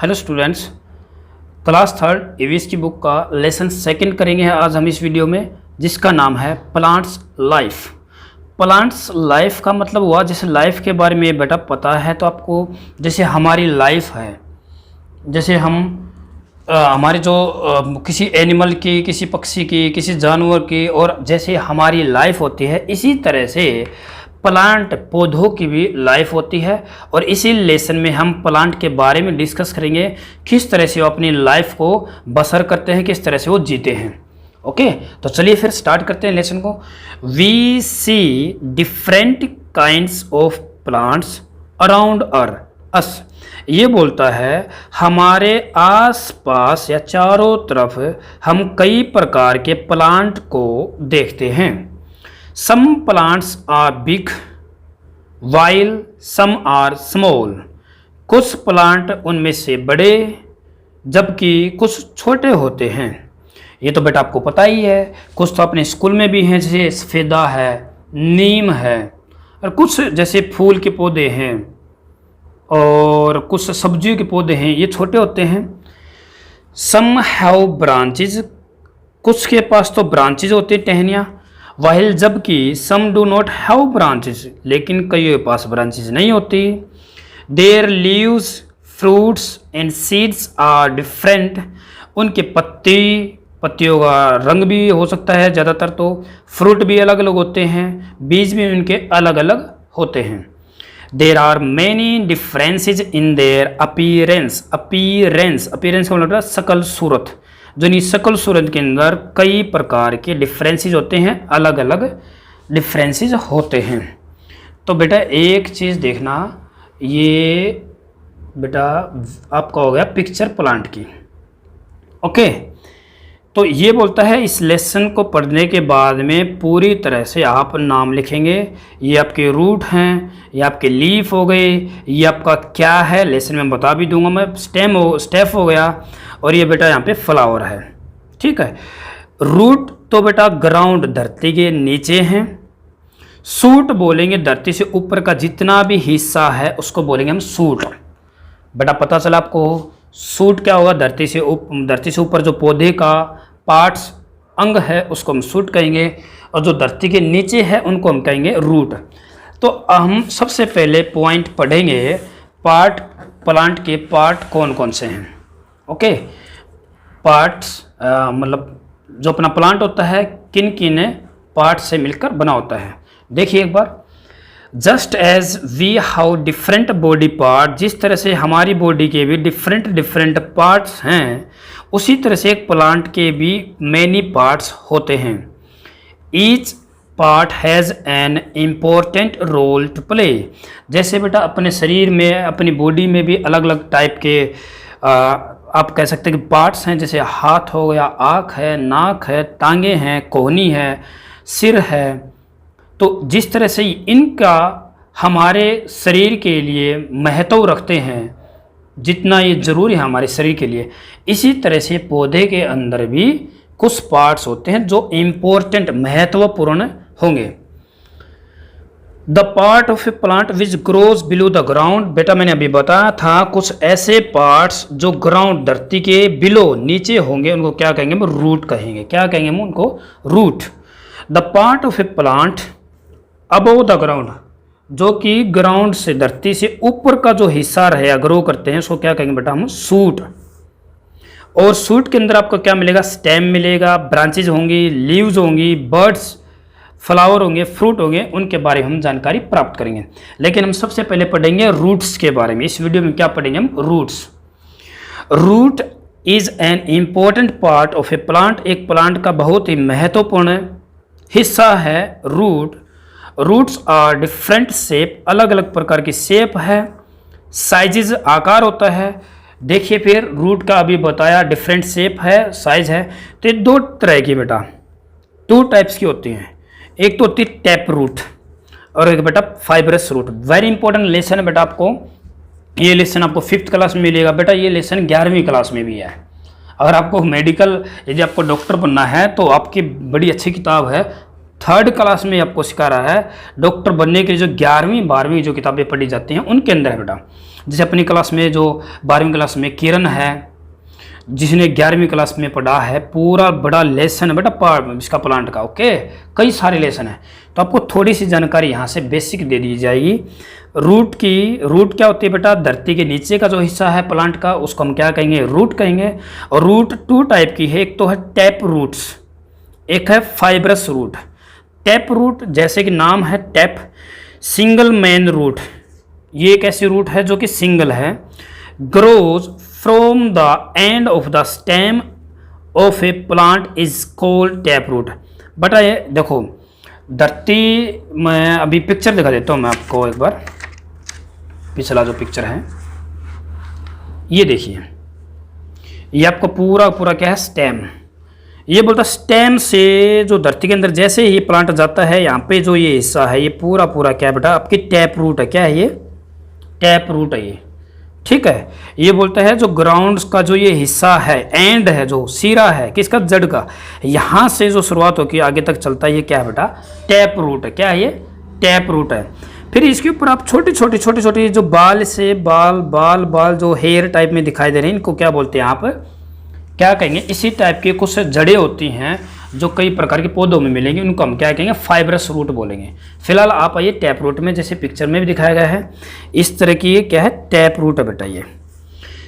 Hello students, class third EVS की book का lesson second करेंगे आज हम इस वीडियो में, जिसका नाम है प्लांट्स लाइफ। प्लांट्स लाइफ का मतलब हुआ जैसे लाइफ के बारे में बेटा पता है तो आपको, जैसे हमारी लाइफ है, जैसे हम हमारे जो किसी एनिमल की, किसी पक्षी की, किसी जानवर की, और जैसे हमारी लाइफ होती है इसी तरह से प्लांट पौधों की भी लाइफ होती है। और इसी लेसन में हम प्लांट के बारे में डिस्कस करेंगे, किस तरह से वो अपनी लाइफ को बसर करते हैं, किस तरह से वो जीते हैं। ओके, तो चलिए फिर स्टार्ट करते हैं लेसन को। We see different kinds of plants around us. ये बोलता है हमारे आसपास या चारों तरफ हम कई प्रकार के प्लांट को देखते हैं। Some plants are big while some are small। कुछ प्लांट उनमें से बड़े जबकि कुछ छोटे होते हैं। ये तो बेटा आपको पता ही है, कुछ तो अपने स्कूल में भी हैं, जैसे सफ़ेदा है, नीम है, और कुछ जैसे फूल के पौधे हैं और कुछ सब्जियों के पौधे हैं, ये छोटे होते हैं। Some have branches, कुछ के पास तो ब्रांचेज होती हैं, टहनियाँ। वाहिल जबकि some do not have branches, लेकिन कई के पास ब्रांचेस नहीं होती। Their leaves fruits and seeds are different. उनके पत्तियों का रंग भी हो सकता है, ज़्यादातर तो फ्रूट भी अलग अलग होते हैं, बीज भी उनके अलग अलग होते हैं। There are many differences in their appearance. Appearance का मतलब शकल सूरत, जो शकल सूरत के अंदर कई प्रकार के डिफरेंसेस होते हैं, अलग अलग डिफरेंसेस होते हैं। तो बेटा एक चीज़ देखना, ये बेटा आपका हो गया पिक्चर प्लांट की। ओके, तो ये बोलता है इस लेसन को पढ़ने के बाद में पूरी तरह से आप नाम लिखेंगे। ये आपके रूट हैं, ये आपके लीफ हो गए, ये आपका क्या है लेसन में बता भी दूंगा मैं, स्टेप हो गया, और ये बेटा यहाँ पे फ्लावर है। ठीक है, रूट तो बेटा ग्राउंड धरती के नीचे हैं। सूट बोलेंगे धरती से ऊपर का जितना भी हिस्सा है उसको बोलेंगे हम सूट। बेटा पता चला आपको, सूट क्या होगा, धरती से ऊपर जो पौधे का पार्ट्स अंग है उसको हम सूट कहेंगे, और जो धरती के नीचे है उनको हम कहेंगे रूट। तो हम सबसे पहले पॉइंट पढ़ेंगे प्लांट के पार्ट कौन कौन से हैं। ओके, पार्ट्स मतलब जो अपना प्लांट होता है किन किन पार्ट से मिलकर बना होता है। देखिए एक बार, just as we have different body part, जिस तरह से हमारी बॉडी के भी डिफरेंट पार्ट्स हैं, उसी तरह से एक प्लांट के भी मैनी पार्ट्स होते हैं। Each part has an important role to play. जैसे बेटा अपने शरीर में, अपनी बॉडी में भी अलग अलग टाइप के आप कह सकते हैं कि पार्ट्स हैं, जैसे हाथ हो गया, आँख है, नाक है, टांगे हैं, कोहनी है, सिर है। तो जिस तरह से इनका हमारे शरीर के लिए महत्व रखते हैं, जितना ये ज़रूरी है हमारे शरीर के लिए, इसी तरह से पौधे के अंदर भी कुछ पार्ट्स होते हैं जो इम्पोर्टेंट, महत्वपूर्ण होंगे। The part of a plant which grows below the ground. बेटा मैंने अभी बताया था, कुछ ऐसे पार्ट्स जो ग्राउंड धरती के बिलो नीचे होंगे उनको क्या कहेंगे, हम रूट कहेंगे। क्या कहेंगे हम उनको, root. The part of a plant above the ground, जो कि ग्राउंड से, धरती से ऊपर का जो हिस्सा रहेगा, ग्रो करते हैं, उसको क्या कहेंगे बेटा हम, सूट। और सूट के अंदर आपको क्या मिलेगा, स्टेम मिलेगा, ब्रांचेज होंगी, लीव्स होंगी, बर्ड्स, फ्लावर होंगे, फ्रूट होंगे, उनके बारे में हम जानकारी प्राप्त करेंगे। लेकिन हम सबसे पहले पढ़ेंगे रूट्स के बारे में। इस वीडियो में क्या पढ़ेंगे हम, roots. Root is an important part of a plant. एक प्लांट का बहुत ही महत्वपूर्ण हिस्सा है root. Roots are different shape, अलग अलग प्रकार की शेप है, साइजेज, आकार होता है। देखिए फिर रूट का अभी बताया डिफरेंट शेप है, साइज है, तो ये दो तरह की बेटा, टू टाइप्स की होती हैं। एक तो होती है टैप रूट और एक बेटा fibrous root. Very important lesson है बेटा आपको, ये लेसन आपको 5th क्लास में मिलेगा। बेटा ये लेसन 11वीं क्लास में भी है। अगर आपको मेडिकल, यदि आपको डॉक्टर बनना है तो आपकी बड़ी अच्छी किताब है थर्ड क्लास में आपको सिखा रहा है। डॉक्टर बनने के लिए जो 11वीं 12वीं जो किताबें पढ़ी जाती हैं उनके अंदर है बेटा। जैसे अपनी क्लास में जो 12वीं क्लास में किरण है, जिसने 11वीं क्लास में पढ़ा है, पूरा बड़ा लेसन है बेटा इसका प्लांट का। ओके, कई सारे लेसन है, तो आपको थोड़ी सी जानकारी यहाँ से बेसिक दे दी जाएगी। रूट क्या होती है बेटा? धरती के नीचे का जो हिस्सा है प्लांट का, उसको हम क्या कहेंगे? रूट कहेंगे। और रूट 2 टाइप की है, एक तो है टैप रूट्स, एक है फाइब्रस रूट। टैप रूट जैसे कि नाम है टैप, सिंगल मेन रूट, ये एक ऐसी रूट है जो कि सिंगल है। Grows from the end of the stem of a plant is called tap root. बेटा ये देखो, धरती में अभी पिक्चर दिखा देता हूँ मैं आपको एक बार। पिछला जो पिक्चर है ये देखिए, ये आपको पूरा क्या है? स्टेम। ये बोलता स्टेम से जो धरती के अंदर जैसे ही प्लांट जाता है, यहाँ पे जो ये हिस्सा है ये पूरा क्या है बेटा? आपकी टैप रूट है। क्या है ये? टैप रूट है ये, ठीक है। ये बोलता है जो ग्राउंड का जो ये हिस्सा है, एंड है, जो सिरा है किसका? जड़ का, यहाँ से जो शुरुआत होकर आगे तक चलता है, ये क्या है बेटा? टैप रूट है। क्या है ये? टैप रूट है। फिर इसके ऊपर आप छोटी छोटी जो बाल से बाल जो हेयर टाइप में दिखाई दे रहे हैं, इनको क्या बोलते हैं? आप क्या कहेंगे? इसी टाइप की कुछ जड़ें होती हैं जो कई प्रकार के पौधों में मिलेंगी, उनको हम क्या कहेंगे? फाइब्रस रूट बोलेंगे। फिलहाल आप आइए टैप रूट में, जैसे पिक्चर में भी दिखाया गया है इस तरह की, ये क्या है? टैप रूट है बेटा। ये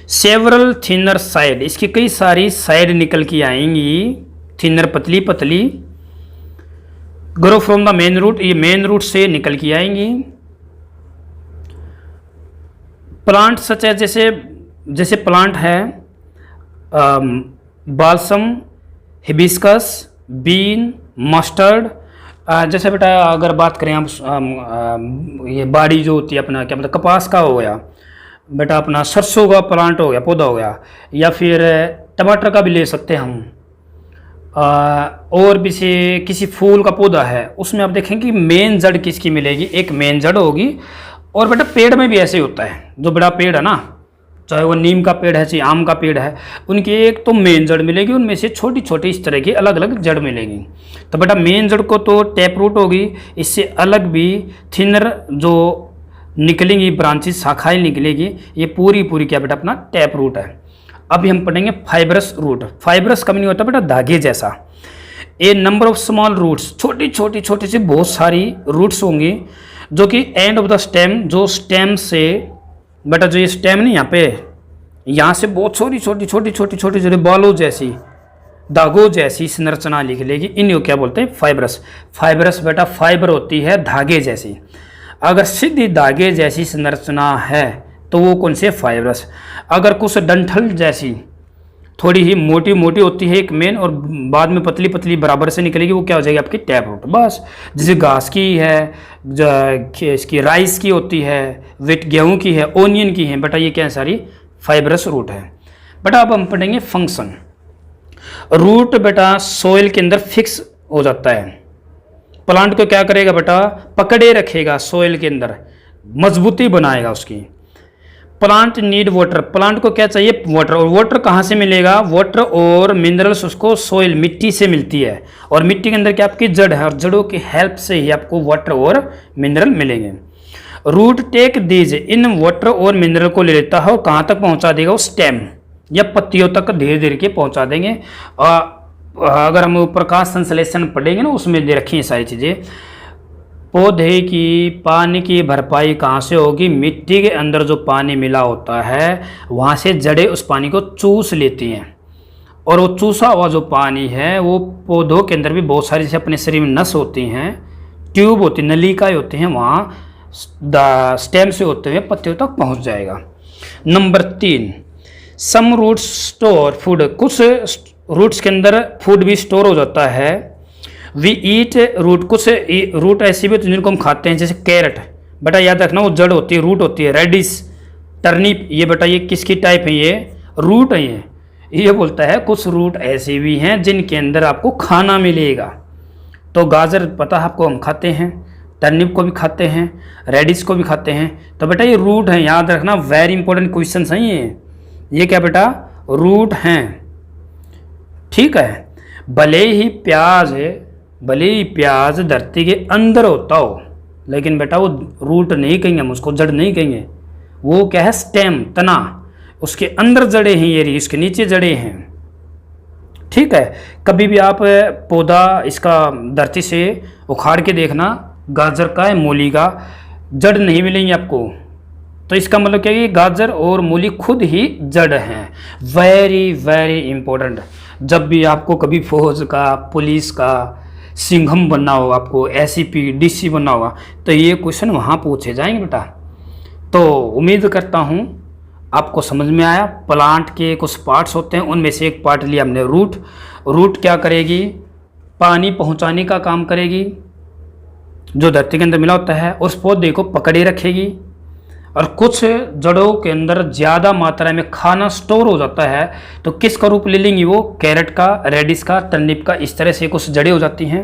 सेवरल थिनर साइड, इसकी कई सारी साइड निकल के आएंगी, थिनर पतली grow from the main root, ये मेन रूट से निकल के आएंगी। प्लांट सच है, जैसे प्लांट है बालसम, हिबिस्कस, बीन, मस्टर्ड। जैसे बेटा अगर बात करें हम ये बाड़ी जो होती है अपना, क्या मतलब कपास का हो गया बेटा, अपना सरसों का प्लांट हो गया, पौधा हो गया, या फिर टमाटर का भी ले सकते हैं हम। और भी से किसी फूल का पौधा है, उसमें आप देखेंगे कि मेन जड़ किसकी मिलेगी? एक मेन जड़ होगी। और बेटा पेड़ में भी ऐसे ही होता है, जो बड़ा पेड़ है ना, चाहे वो नीम का पेड़ है चाहे आम का पेड़ है, उनकी एक तो मेन जड़ मिलेगी, उनमें से छोटी इस तरह की अलग अलग जड़ मिलेगी। तो बेटा मेन जड़ को तो टैप रूट होगी, इससे अलग भी थिनर जो निकलेंगी ब्रांचेस, शाखाएं निकलेगी, ये पूरी क्या बेटा अपना टैप रूट है। अभी हम पढ़ेंगे फाइब्रस रूट। फाइब्रस कब नहीं होता बेटा? धागे जैसा। ए नंबर ऑफ स्मॉल रूट्स, छोटी सी बहुत सारी रूट्स होंगी जो कि एंड ऑफ द स्टेम, जो स्टेम से बेटा, जो ये स्टेम नहीं यहाँ पे, यहाँ से बहुत छोटी जो बालों जैसी, धागों जैसी संरचना निकलेगी, इन्हें क्या बोलते हैं? फाइब्रस। फाइब्रस बेटा फाइबर होती है धागे जैसी। अगर सीधी धागे जैसी संरचना है तो वो कौन से? फाइब्रस। अगर कुछ डंठल जैसी थोड़ी ही मोटी होती है एक मेन, और बाद में पतली बराबर से निकलेगी, वो क्या हो जाएगी? आपकी टैप रूट। बस जैसे घास की है, इसकी राइस की होती है, वेट गेहूं की है, ओनियन की है बेटा, ये क्या है? सारी फाइब्रस रूट है बेटा। अब हम पढ़ेंगे फंक्शन। रूट बेटा सोइल के अंदर फिक्स हो जाता है, प्लांट को क्या करेगा बेटा? पकड़े रखेगा, सोइल के अंदर मजबूती बनाएगा उसकी। प्लांट नीड वाटर, प्लांट को क्या चाहिए? वाटर। और वाटर कहाँ से मिलेगा? वाटर और मिनरल्स उसको सोइल, मिट्टी से मिलती है, और मिट्टी के अंदर क्या आपकी जड़ है, और जड़ों की हेल्प से ही आपको वाटर और मिनरल मिलेंगे। रूट टेक दीज, इन वाटर और मिनरल को ले लेता है और कहाँ तक पहुँचा देगा? वो स्टेम या पत्तियों तक धीरे के पहुँचा देंगे। अगर हम प्रकाश संश्लेषण पढ़ेंगे ना, उसमें दे रखी है सारी चीज़ें। पौधे की पानी की भरपाई कहाँ से होगी? मिट्टी के अंदर जो पानी मिला होता है वहाँ से जड़ें उस पानी को चूस लेती हैं, और वो चूसा हुआ जो पानी है वो पौधों के अंदर भी बहुत सारी, जैसे अपने शरीर में नस होती हैं, ट्यूब होती, नलिकाएं होती हैं, वहाँ स्टेम से होते हुए पत्तियों तक पहुँच जाएगा। नंबर 3, सम रूट्स स्टोर फूड, कुछ रूट्स के अंदर फूड भी स्टोर हो जाता है। वी ईट रूट, कुछ रूट ऐसी भी होती है जिनको हम खाते हैं, जैसे कैरेट बेटा, याद रखना वो जड़ होती है, रूट होती है। रेडिश, टर्निप, ये बेटा ये किसकी टाइप है? ये रूट है। ये बोलता है कुछ रूट ऐसे भी हैं जिनके अंदर आपको खाना मिलेगा। तो गाजर पता है आपको, हम खाते हैं, टर्निप को भी खाते हैं, रेडिश को भी खाते हैं, तो बेटा ये रूट है, याद रखना। वेरी इंपॉर्टेंट क्वेश्चन है ये क्या बेटा? रूट हैं, ठीक है। भले ही प्याज भले ही प्याज धरती के अंदर होता हो, लेकिन बेटा वो रूट नहीं कहेंगे हम उसको, जड़ नहीं कहेंगे। वो क्या है, स्टेम, तना, उसके अंदर जड़े हैं, ये इसके नीचे जड़े हैं। ठीक है, कभी भी आप पौधा इसका धरती से उखाड़ के देखना, गाजर का है, मूली का, जड़ नहीं मिलेंगी आपको। तो इसका मतलब क्या है कि गाजर और मूली खुद ही जड़ हैं। Very very important. जब भी आपको कभी फौज का, पुलिस का, सिंघम बनना हो, आपको एसीपी डीसी बनना होगा, तो ये क्वेश्चन वहाँ पूछे जाएंगे बेटा। तो उम्मीद करता हूँ आपको समझ में आया। प्लांट के कुछ पार्ट्स होते हैं, उनमें से एक पार्ट लिया हमने रूट। रूट क्या करेगी, पानी पहुँचाने का काम करेगी जो धरती के अंदर मिला होता है, उस पौधे को पकड़े रखेगी। और कुछ जड़ों के अंदर ज़्यादा मात्रा में खाना स्टोर हो जाता है, तो किसका रूप ले लेंगी वो, कैरेट का, रेडिश का, टर्निप का, इस तरह से कुछ जड़ें हो जाती हैं।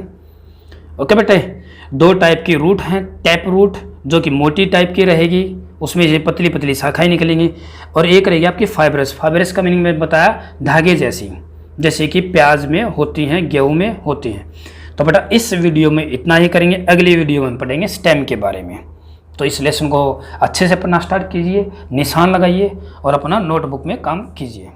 ओके बेटे, दो टाइप की रूट हैं, टैप रूट जो कि मोटी टाइप की रहेगी, उसमें ये पतली पतली शाखाएं निकलेंगी, और एक रहेगी आपकी फाइब्रस। फाइब्रस का मीनिंग मैं बताया, धागे जैसी, जैसे कि प्याज में होती हैं, गेहूँ में होती हैं। तो बेटा इस वीडियो में इतना ही करेंगे, अगली वीडियो में पढ़ेंगे स्टेम के बारे में। तो इस लेसन को अच्छे से पढ़ना स्टार्ट कीजिए, निशान लगाइए और अपना नोटबुक में काम कीजिए।